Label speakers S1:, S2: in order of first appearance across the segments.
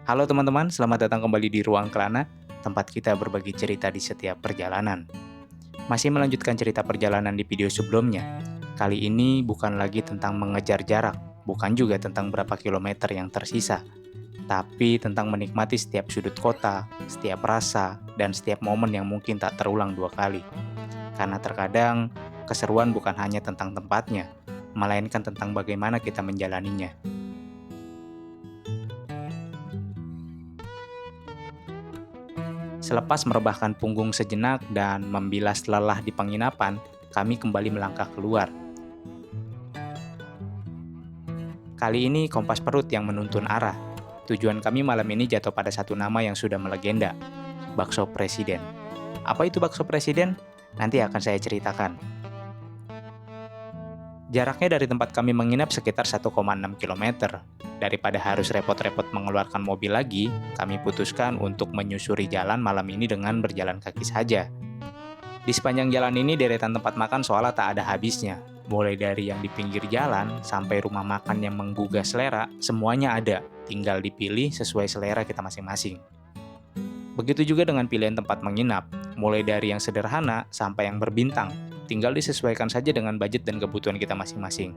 S1: Halo teman-teman, selamat datang kembali di Ruang Kelana, tempat kita berbagi cerita di setiap perjalanan. Masih melanjutkan cerita perjalanan di video sebelumnya. Kali ini bukan lagi tentang mengejar jarak, bukan juga tentang berapa kilometer yang tersisa, tapi tentang menikmati setiap sudut kota, setiap rasa, dan setiap momen yang mungkin tak terulang dua kali. Karena terkadang, keseruan bukan hanya tentang tempatnya, melainkan tentang bagaimana kita menjalaninya. Selepas merebahkan punggung sejenak dan membilas lelah di penginapan, kami kembali melangkah keluar. Kali ini kompas perut yang menuntun arah. Tujuan kami malam ini jatuh pada satu nama yang sudah melegenda, bakso presiden. Apa itu bakso presiden? Nanti akan saya ceritakan. Jaraknya dari tempat kami menginap sekitar 1,6 km. Daripada harus repot-repot mengeluarkan mobil lagi, kami putuskan untuk menyusuri jalan malam ini dengan berjalan kaki saja. Di sepanjang jalan ini deretan tempat makan seolah tak ada habisnya. Mulai dari yang di pinggir jalan sampai rumah makan yang menggugah selera, semuanya ada. Tinggal dipilih sesuai selera kita masing-masing. Begitu juga dengan pilihan tempat menginap, mulai dari yang sederhana sampai yang berbintang. Tinggal disesuaikan saja dengan budget dan kebutuhan kita masing-masing.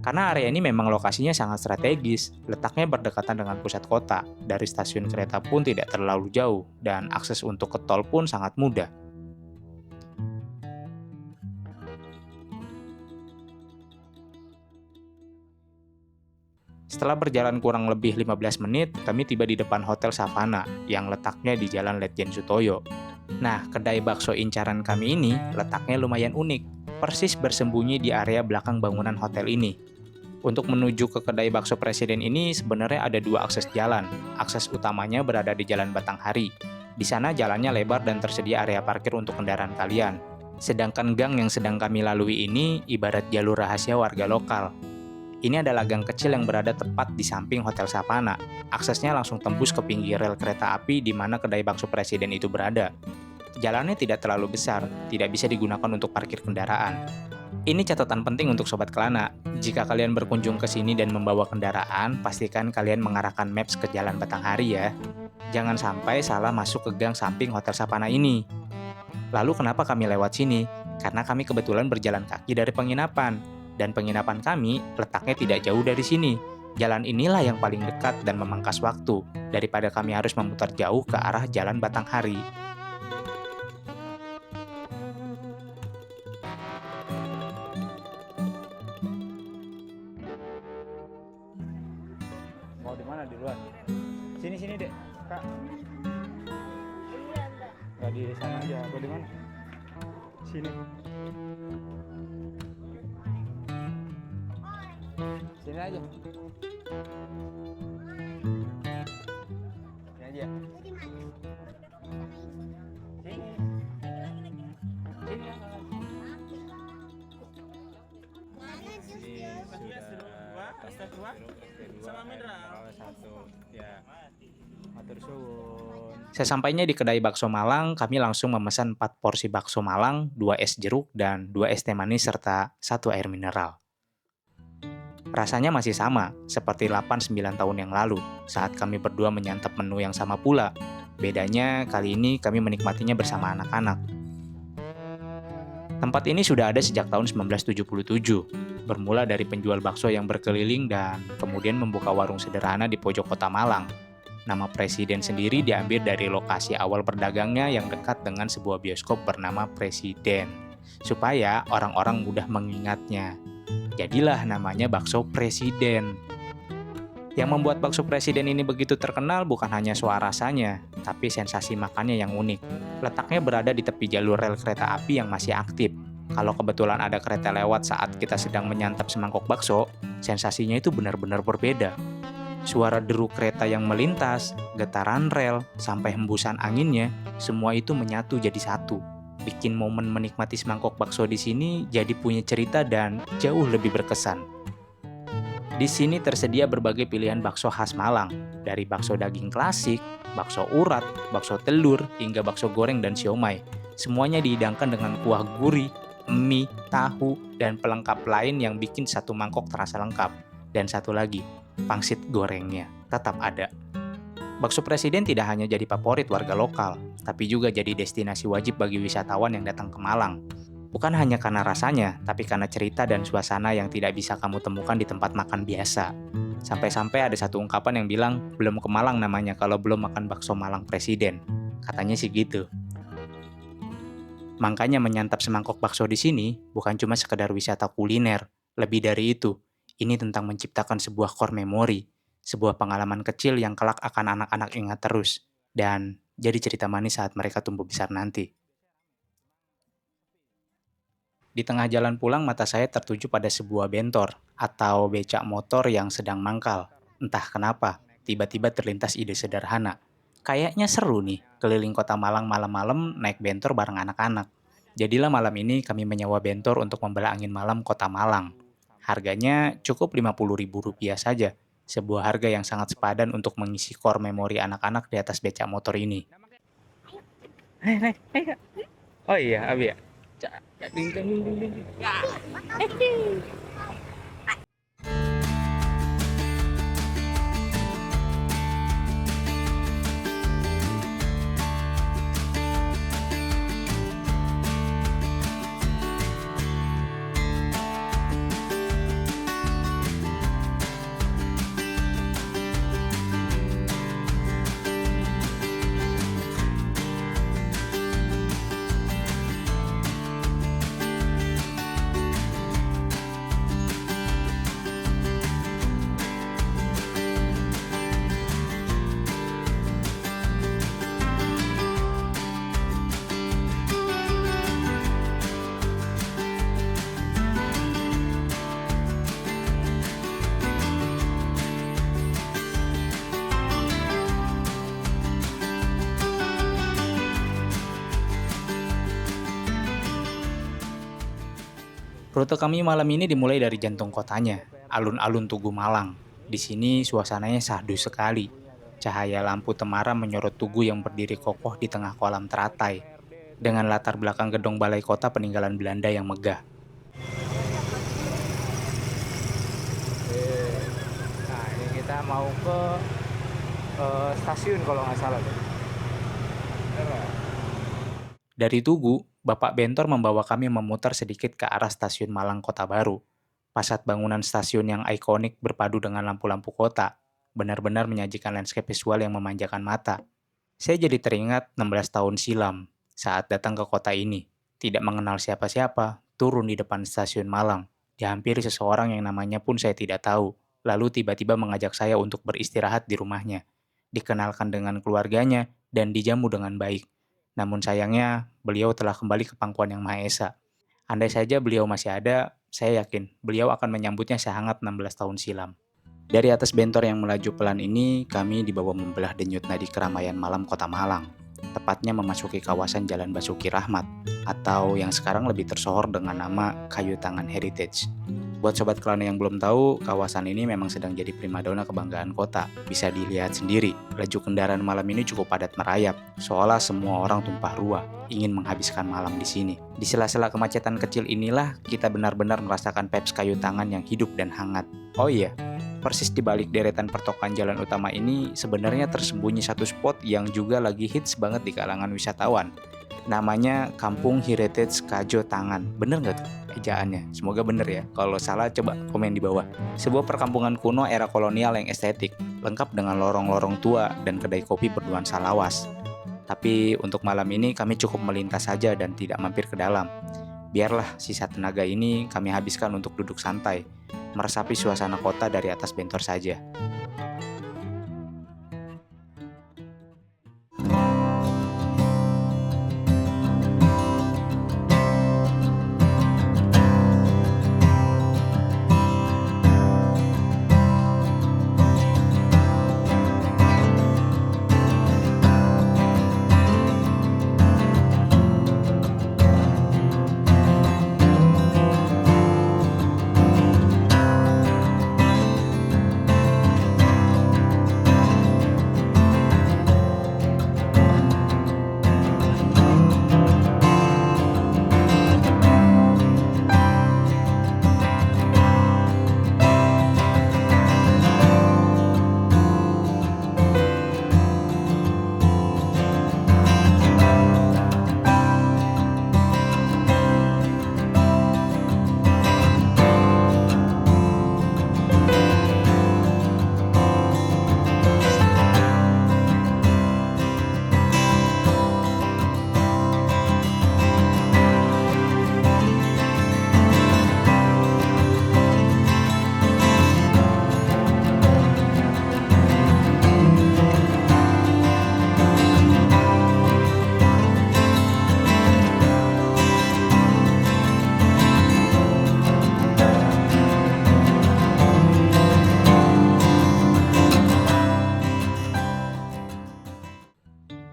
S1: Karena area ini memang lokasinya sangat strategis, letaknya berdekatan dengan pusat kota, dari stasiun kereta pun tidak terlalu jauh, dan akses untuk ke tol pun sangat mudah. Setelah berjalan kurang lebih 15 menit, kami tiba di depan Hotel Savana yang letaknya di Jalan Letjen Sutoyo. Nah, kedai bakso incaran kami ini letaknya lumayan unik, persis bersembunyi di area belakang bangunan hotel ini. Untuk menuju ke kedai bakso presiden ini sebenarnya ada dua akses jalan. Akses utamanya berada di Jalan Batanghari. Di sana jalannya lebar dan tersedia area parkir untuk kendaraan kalian. Sedangkan gang yang sedang kami lalui ini ibarat jalur rahasia warga lokal. Ini adalah gang kecil yang berada tepat di samping Hotel Savana. Aksesnya langsung tembus ke pinggir rel kereta api di mana kedai bakso presiden itu berada. Jalannya tidak terlalu besar, tidak bisa digunakan untuk parkir kendaraan. Ini catatan penting untuk Sobat Kelana. Jika kalian berkunjung ke sini dan membawa kendaraan, pastikan kalian mengarahkan maps ke Jalan Batanghari ya. Jangan sampai salah masuk ke gang samping Hotel Savana ini. Lalu kenapa kami lewat sini? Karena kami kebetulan berjalan kaki dari penginapan. Dan penginapan kami letaknya tidak jauh dari sini. Jalan inilah yang paling dekat dan memangkas waktu, daripada kami harus memutar jauh ke arah Jalan Batanghari. Mau di mana? Di luar? Sini dek, kak. Nggak di sana aja, atau di mana? Sini. Sini aja. Sini aja. Sini. Sesampainya di kedai bakso Malang, kami langsung memesan 4 porsi bakso Malang, 2 es jeruk, dan 2 es teh manis serta 1 air mineral. Rasanya masih sama, seperti 8-9 tahun yang lalu, saat kami berdua menyantap menu yang sama pula. Bedanya, kali ini kami menikmatinya bersama anak-anak. Tempat ini sudah ada sejak tahun 1977, bermula dari penjual bakso yang berkeliling dan kemudian membuka warung sederhana di pojok kota Malang. Nama presiden sendiri diambil dari lokasi awal berdagangnya yang dekat dengan sebuah bioskop bernama Presiden, supaya orang-orang mudah mengingatnya. Jadilah namanya bakso presiden. Yang membuat bakso presiden ini begitu terkenal bukan hanya suara rasanya, tapi sensasi makannya yang unik. Letaknya berada di tepi jalur rel kereta api yang masih aktif. Kalau kebetulan ada kereta lewat saat kita sedang menyantap semangkok bakso, sensasinya itu benar-benar berbeda. Suara deru kereta yang melintas, getaran rel, sampai hembusan anginnya, semua itu menyatu jadi satu. Bikin momen menikmati semangkok bakso di sini jadi punya cerita dan jauh lebih berkesan. Di sini tersedia berbagai pilihan bakso khas Malang, dari bakso daging klasik, bakso urat, bakso telur, hingga bakso goreng dan siomay. Semuanya dihidangkan dengan kuah gurih, mie, tahu, dan pelengkap lain yang bikin satu mangkok terasa lengkap. Dan satu lagi, pangsit gorengnya. tetap ada. Bakso presiden tidak hanya jadi favorit warga lokal, tapi juga jadi destinasi wajib bagi wisatawan yang datang ke Malang. Bukan hanya karena rasanya, tapi karena cerita dan suasana yang tidak bisa kamu temukan di tempat makan biasa. Sampai-sampai ada satu ungkapan yang bilang, belum ke Malang namanya kalau belum makan bakso Malang presiden. Katanya sih gitu. Makanya menyantap semangkok bakso di sini bukan cuma sekedar wisata kuliner. Lebih dari itu, ini tentang menciptakan sebuah core memory, sebuah pengalaman kecil yang kelak akan anak-anak ingat terus, dan jadi cerita manis saat mereka tumbuh besar nanti. Di tengah jalan pulang mata saya tertuju pada sebuah bentor atau becak motor yang sedang mangkal. Entah kenapa, tiba-tiba terlintas ide sederhana. Kayaknya seru nih, keliling kota Malang malam-malam naik bentor bareng anak-anak. Jadilah malam ini kami menyewa bentor untuk membelah angin malam kota Malang. Harganya cukup Rp50.000 saja, sebuah harga yang sangat sepadan untuk mengisi core memori anak-anak di atas becak motor ini. Hai, hai, hai, Kak. Oh iya, Abi ya. Ding, ding, ding, ding, ding. Rute kami malam ini dimulai dari jantung kotanya, alun-alun Tugu Malang. Di sini suasananya syahdu sekali. Cahaya lampu temaram menyorot Tugu yang berdiri kokoh di tengah kolam teratai, dengan latar belakang gedung balai kota peninggalan Belanda yang megah. Nah, ini kita mau ke stasiun kalau nggak salah. Dari Tugu, Bapak Bentor membawa kami memutar sedikit ke arah stasiun Malang Kota Baru. Fasad bangunan stasiun yang ikonik berpadu dengan lampu-lampu kota, benar-benar menyajikan landscape visual yang memanjakan mata. Saya jadi teringat 16 tahun silam saat datang ke kota ini. Tidak mengenal siapa-siapa, turun di depan stasiun Malang. Dihampiri seseorang yang namanya pun saya tidak tahu. Lalu tiba-tiba mengajak saya untuk beristirahat di rumahnya. Dikenalkan dengan keluarganya dan dijamu dengan baik. Namun sayangnya, beliau telah kembali ke pangkuan Yang Maha Esa. Andai saja beliau masih ada, saya yakin beliau akan menyambutnya sehangat 16 tahun silam. Dari atas bentor yang melaju pelan ini, kami dibawa membelah denyut nadi keramaian malam kota Malang. Tepatnya memasuki kawasan Jalan Basuki Rahmat, atau yang sekarang lebih tersohor dengan nama Kayu Tangan Heritage. Buat Sobat Kelana yang belum tahu, kawasan ini memang sedang jadi primadona kebanggaan kota. Bisa dilihat sendiri, laju kendaraan malam ini cukup padat merayap, seolah semua orang tumpah ruah, ingin menghabiskan malam di sini. Di sela-sela kemacetan kecil inilah, kita benar-benar merasakan vibes kayu tangan yang hidup dan hangat. Oh iya, persis di balik deretan pertokoan jalan utama ini, sebenarnya tersembunyi satu spot yang juga lagi hits banget di kalangan wisatawan. Namanya Kampung Heritage Kajo Tangan. Bener nggak tuh ejaannya? Semoga bener ya. Kalau salah coba komen di bawah. Sebuah perkampungan kuno era kolonial yang estetik, lengkap dengan lorong-lorong tua dan kedai kopi bernuansa lawas. Tapi untuk malam ini kami cukup melintas saja dan tidak mampir ke dalam. Biarlah sisa tenaga ini kami habiskan untuk duduk santai, meresapi suasana kota dari atas bentor saja.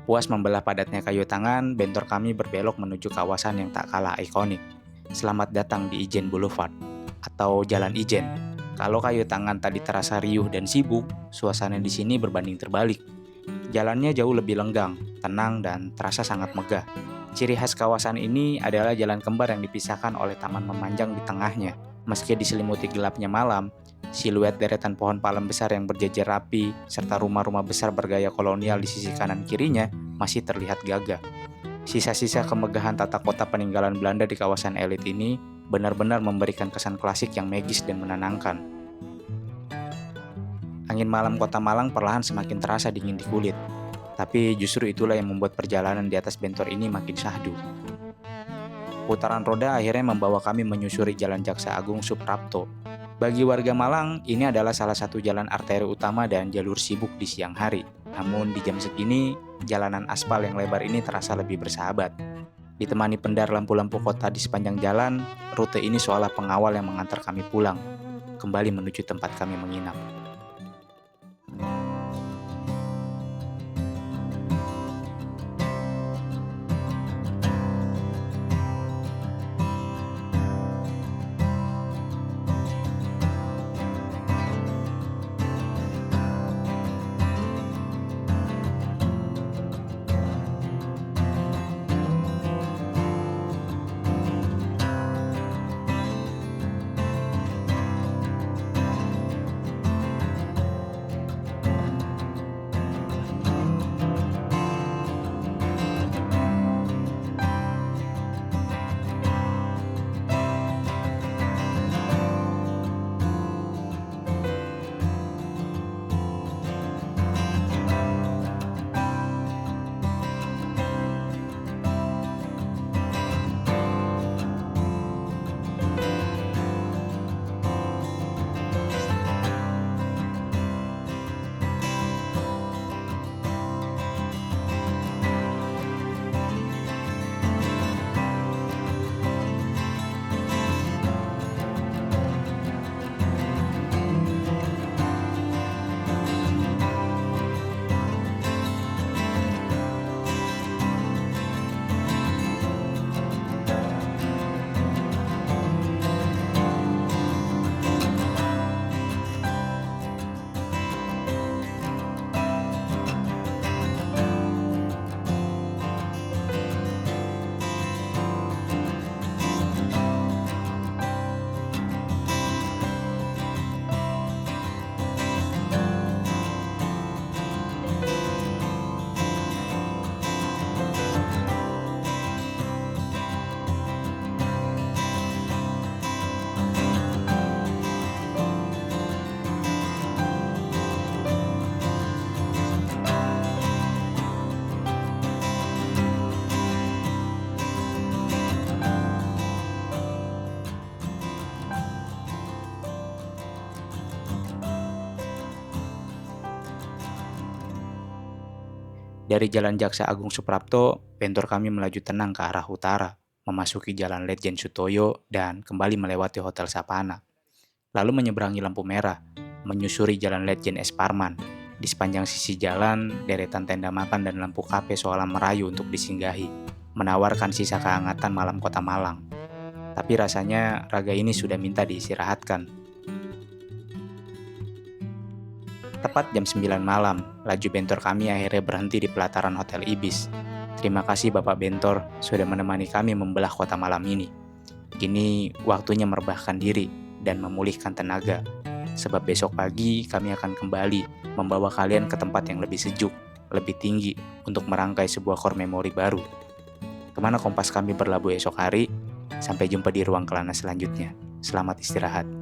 S1: Puas membelah padatnya kayu tangan, bentor kami berbelok menuju kawasan yang tak kalah ikonik. Selamat datang di Ijen Boulevard, atau Jalan Ijen. Kalau kayu tangan tadi terasa riuh dan sibuk, suasana di sini berbanding terbalik. Jalannya jauh lebih lenggang, tenang, dan terasa sangat megah. Ciri khas kawasan ini adalah jalan kembar yang dipisahkan oleh taman memanjang di tengahnya. Meski diselimuti gelapnya malam, siluet deretan pohon palem besar yang berjejer rapi, serta rumah-rumah besar bergaya kolonial di sisi kanan kirinya masih terlihat gagah. Sisa-sisa kemegahan tata kota peninggalan Belanda di kawasan elit ini benar-benar memberikan kesan klasik yang magis dan menenangkan. Angin malam kota Malang perlahan semakin terasa dingin di kulit, tapi justru itulah yang membuat perjalanan di atas bentor ini makin syahdu. Putaran roda akhirnya membawa kami menyusuri Jalan Jaksa Agung Suprapto. Bagi warga Malang, ini adalah salah satu jalan arteri utama dan jalur sibuk di siang hari. Namun di jam segini, jalanan aspal yang lebar ini terasa lebih bersahabat. Ditemani pendar lampu-lampu kota di sepanjang jalan, rute ini seolah pengawal yang mengantar kami pulang, kembali menuju tempat kami menginap. Dari Jalan Jaksa Agung Suprapto, bentor kami melaju tenang ke arah utara, memasuki Jalan Letjen Sutoyo, dan kembali melewati Hotel Sapana. Lalu menyeberangi lampu merah, menyusuri Jalan Letjen S. Parman. Di sepanjang sisi jalan, deretan tenda makan dan lampu kafe seolah merayu untuk disinggahi, menawarkan sisa kehangatan malam kota Malang. Tapi rasanya raga ini sudah minta diistirahatkan. Tepat jam 9 malam, laju bentor kami akhirnya berhenti di pelataran Hotel Ibis. Terima kasih Bapak Bentor sudah menemani kami membelah kota malam ini. Kini waktunya merebahkan diri dan memulihkan tenaga. Sebab besok pagi kami akan kembali membawa kalian ke tempat yang lebih sejuk, lebih tinggi untuk merangkai sebuah core memori baru. Kemana kompas kami berlabuh esok hari? Sampai jumpa di ruang kelana selanjutnya. Selamat istirahat.